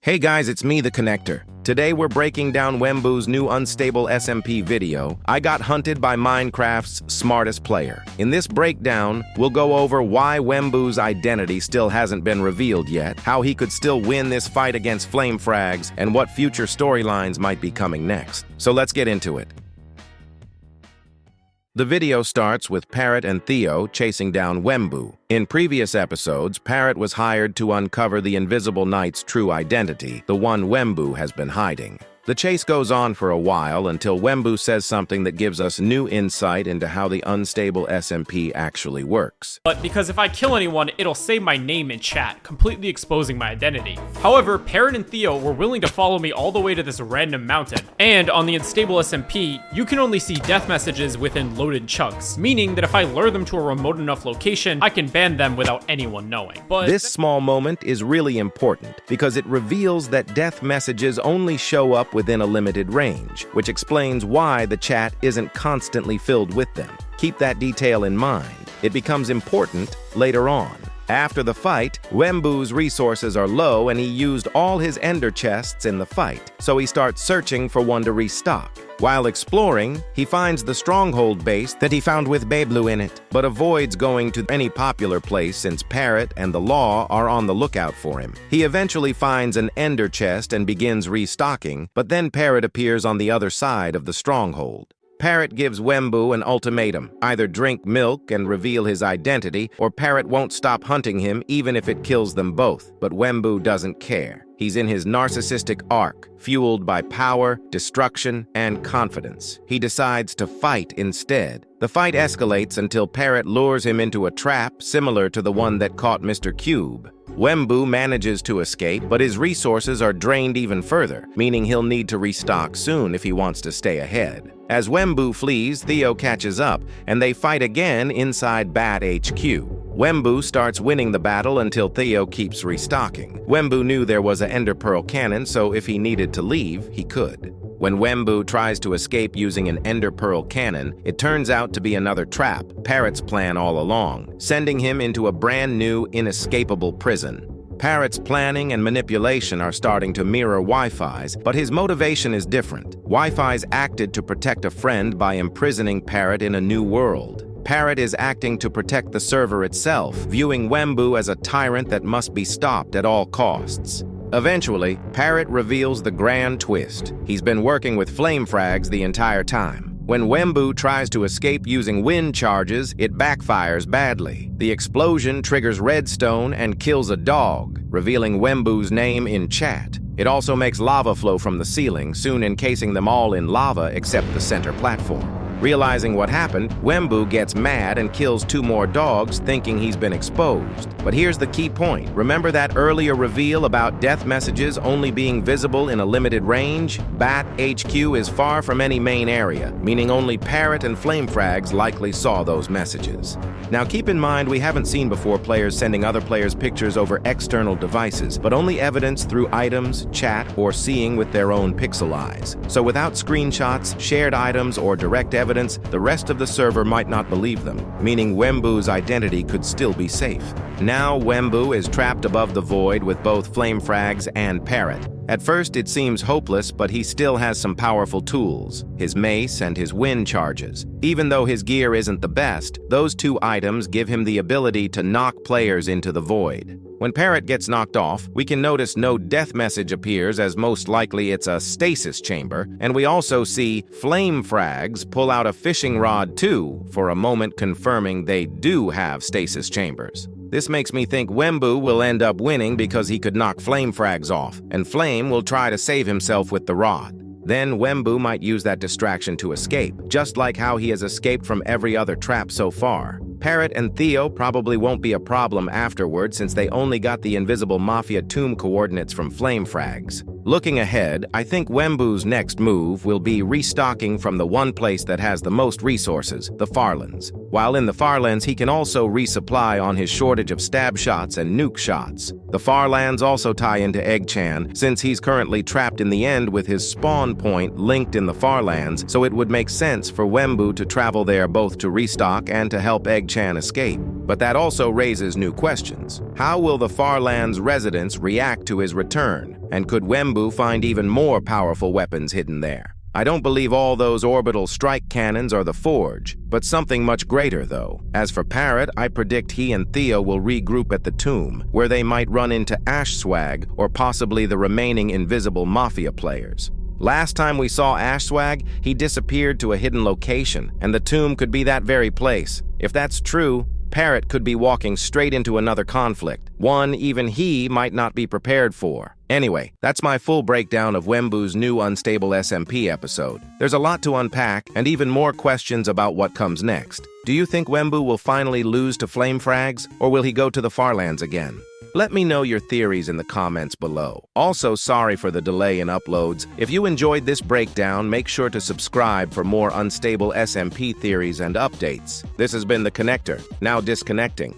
Hey guys, it's me, the Connector. Today we're breaking down Wembu's new unstable SMP video, I Got Hunted by Minecraft's Smartest Player. In this breakdown, we'll go over why Wembu's identity still hasn't been revealed yet, how he could still win this fight against FlameFrags, and what future storylines might be coming next. So let's get into it. The video starts with Parrot and Theo chasing down Wembu. In previous episodes, Parrot was hired to uncover the Invisible Knight's true identity, the one Wembu has been hiding. The chase goes on for a while until Wembu says something that gives us new insight into how the unstable SMP actually works. But because if I kill anyone, it'll say my name in chat, completely exposing my identity. However, Parrot and Theo were willing to follow me all the way to this random mountain. And on the unstable SMP, you can only see death messages within loaded chunks, meaning that if I lure them to a remote enough location, I can ban them without anyone knowing. But this small moment is really important because it reveals that death messages only show up within a limited range, which explains why the chat isn't constantly filled with them. Keep that detail in mind. It becomes important later on. After the fight, Wembu's resources are low and he used all his ender chests in the fight, so he starts searching for one to restock. While exploring, he finds the stronghold base that he found with Wemmbu in it, but avoids going to any popular place since Parrot and the Law are on the lookout for him. He eventually finds an ender chest and begins restocking, but then Parrot appears on the other side of the stronghold. Parrot gives Wembu an ultimatum: either drink milk and reveal his identity, or Parrot won't stop hunting him even if it kills them both. But Wembu doesn't care. He's in his narcissistic arc, fueled by power, destruction, and confidence. He decides to fight instead. The fight escalates until Parrot lures him into a trap similar to the one that caught Mr. Cube. Wembu manages to escape, but his resources are drained even further, meaning he'll need to restock soon if he wants to stay ahead. As Wembu flees, Theo catches up, and they fight again inside Bat HQ. Wembu starts winning the battle until Theo keeps restocking. Wembu knew there was an Ender Pearl cannon, so if he needed to leave, he could. When Wembu tries to escape using an Ender Pearl cannon, it turns out to be another trap, Parrot's plan all along, sending him into a brand new, inescapable prison. Parrot's planning and manipulation are starting to mirror Wifies, but his motivation is different. Wifies acted to protect a friend by imprisoning Parrot in a new world. Parrot is acting to protect the server itself, viewing Wembu as a tyrant that must be stopped at all costs. Eventually, Parrot reveals the grand twist. He's been working with FlameFrags the entire time. When Wembu tries to escape using wind charges, it backfires badly. The explosion triggers redstone and kills a dog, revealing Wembu's name in chat. It also makes lava flow from the ceiling, soon encasing them all in lava except the center platform. Realizing what happened, Wembu gets mad and kills 2 more dogs, thinking he's been exposed. But here's the key point. Remember that earlier reveal about death messages only being visible in a limited range? Bat HQ is far from any main area, meaning only Parrot and FlameFrags likely saw those messages. Now keep in mind we haven't seen before players sending other players pictures over external devices, but only evidence through items, chat, or seeing with their own pixel eyes. So without screenshots, shared items, or direct evidence, the rest of the server might not believe them, meaning Wembu's identity could still be safe. Now Wembu is trapped above the void with both FlameFrags and Parrot. At first it seems hopeless, but he still has some powerful tools, his mace and his wind charges. Even though his gear isn't the best, those 2 items give him the ability to knock players into the void. When Parrot gets knocked off, we can notice no death message appears, as most likely it's a stasis chamber, and we also see FlameFrags pull out a fishing rod too, for a moment confirming they do have stasis chambers. This makes me think Wembu will end up winning because he could knock FlameFrags off, and Flame will try to save himself with the rod. Then Wembu might use that distraction to escape, just like how he has escaped from every other trap so far. Parrot and Theo probably won't be a problem afterward since they only got the Invisible Mafia tomb coordinates from FlameFrags. Looking ahead, I think Wembu's next move will be restocking from the one place that has the most resources, the Farlands. While in the Farlands, he can also resupply on his shortage of stab shots and nuke shots. The Farlands also tie into Egg-chan, since he's currently trapped in the end with his spawn point linked in the Farlands, so it would make sense for Wembu to travel there both to restock and to help Egg-chan escape. But that also raises new questions. How will the Farlands residents react to his return? And could Wembu find even more powerful weapons hidden there? I don't believe all those orbital strike cannons are the Forge, but something much greater though. As for Parrot, I predict he and Theo will regroup at the tomb, where they might run into Ashswag or possibly the remaining invisible Mafia players. Last time we saw Ashswag, he disappeared to a hidden location, and the tomb could be that very place. If that's true, Parrot could be walking straight into another conflict, one even he might not be prepared for. Anyway, that's my full breakdown of Wembu's new Unstable SMP episode. There's a lot to unpack, and even more questions about what comes next. Do you think Wembu will finally lose to FlameFrags, or will he go to the Farlands again? Let me know your theories in the comments below. Also, sorry for the delay in uploads. If you enjoyed this breakdown, make sure to subscribe for more Unstable SMP theories and updates. This has been The Connector, now disconnecting.